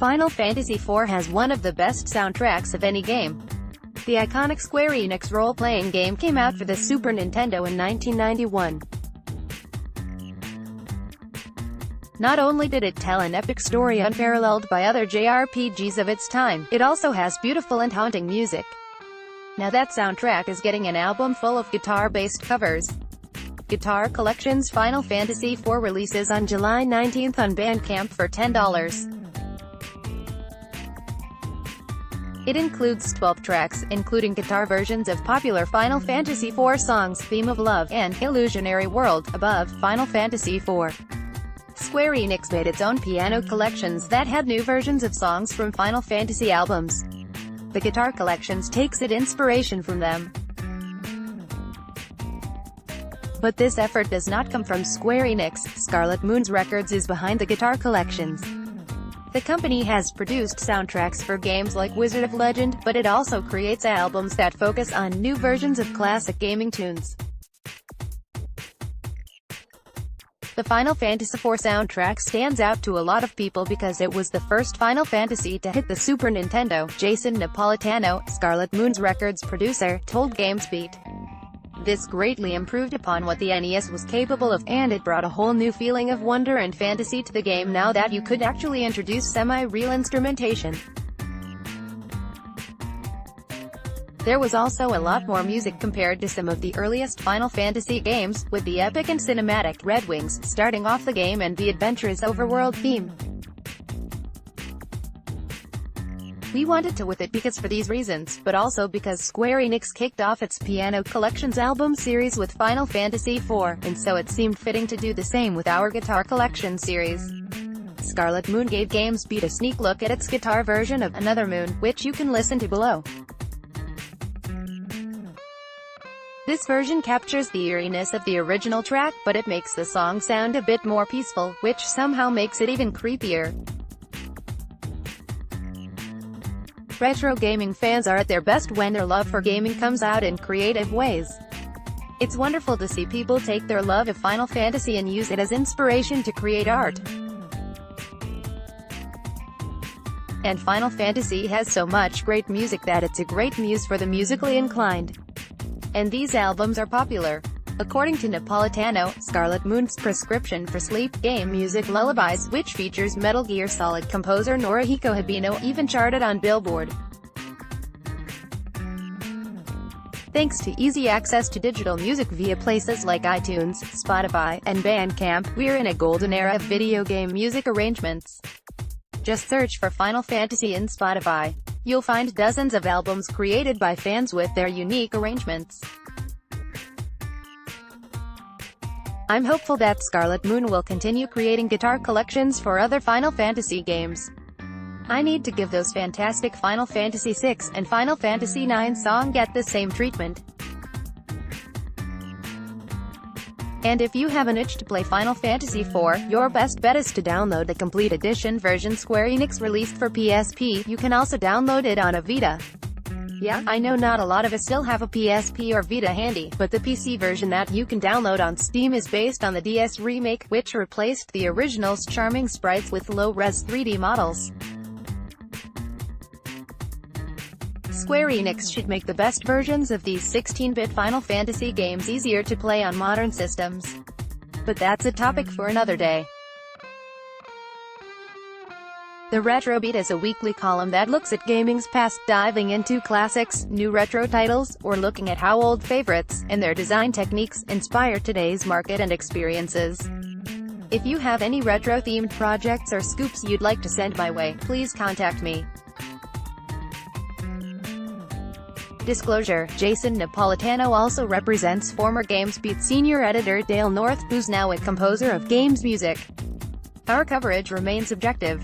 Final Fantasy IV has one of the best soundtracks of any game. The iconic Square Enix role-playing game came out for the Super Nintendo in 1991. Not only did it tell an epic story unparalleled by other JRPGs of its time, it also has beautiful and haunting music. Now that soundtrack is getting an album full of guitar-based covers. Guitar Collection's Final Fantasy IV releases on July 19 on Bandcamp for $10. It includes 12 tracks, including guitar versions of popular Final Fantasy IV songs, Theme of Love, and Illusionary World, above Final Fantasy IV. Square Enix made its own piano collections that had new versions of songs from Final Fantasy albums. The Guitar Collections takes its inspiration from them. But this effort does not come from Square Enix. Scarlet Moon's Records is behind the Guitar Collections. The company has produced soundtracks for games like Wizard of Legend, but it also creates albums that focus on new versions of classic gaming tunes. The Final Fantasy IV soundtrack stands out to a lot of people because it was the first Final Fantasy to hit the Super Nintendo. Jason Napolitano, Scarlet Moon's Records producer, told GamesBeat. This greatly improved upon what the NES was capable of, and it brought a whole new feeling of wonder and fantasy to the game now that you could actually introduce semi-real instrumentation. There was also a lot more music compared to some of the earliest Final Fantasy games, with the epic and cinematic Red Wings starting off the game and the adventurous overworld theme. We wanted to with it because for these reasons, but also because Square Enix kicked off its Piano Collections album series with Final Fantasy IV, and so it seemed fitting to do the same with our Guitar Collection series. Scarlet Moon gave GamesBeat a sneak look at its guitar version of Another Moon, which you can listen to below. This version captures the eeriness of the original track, but it makes the song sound a bit more peaceful, which somehow makes it even creepier. Retro gaming fans are at their best when their love for gaming comes out in creative ways. It's wonderful to see people take their love of Final Fantasy and use it as inspiration to create art. And Final Fantasy has so much great music that it's a great muse for the musically inclined. And these albums are popular. According to Napolitano, Scarlet Moon's prescription for sleep, game music Lullabies, which features Metal Gear Solid composer Norihiko Hibino, even charted on Billboard. Thanks to easy access to digital music via places like iTunes, Spotify, and Bandcamp, we're in a golden era of video game music arrangements. Just search for Final Fantasy in Spotify. You'll find dozens of albums created by fans with their unique arrangements. I'm hopeful that Scarlet Moon will continue creating guitar collections for other Final Fantasy games. I need to give those fantastic Final Fantasy VI and Final Fantasy IX songs get the same treatment. And if you have an itch to play Final Fantasy IV, your best bet is to download the complete edition version Square Enix released for PSP. You can also download it on a Vita. Yeah, I know not a lot of us still have a PSP or Vita handy, but the PC version that you can download on Steam is based on the DS remake, which replaced the original's charming sprites with low-res 3D models. Square Enix should make the best versions of these 16-bit Final Fantasy games easier to play on modern systems. But that's a topic for another day. The RetroBeat is a weekly column that looks at gaming's past, diving into classics, new retro titles, or looking at how old favorites, and their design techniques, inspire today's market and experiences. If you have any retro-themed projects or scoops you'd like to send my way, please contact me. Disclosure: Jason Napolitano also represents former GamesBeat senior editor Dale North, who's now a composer of games music. Our coverage remains objective.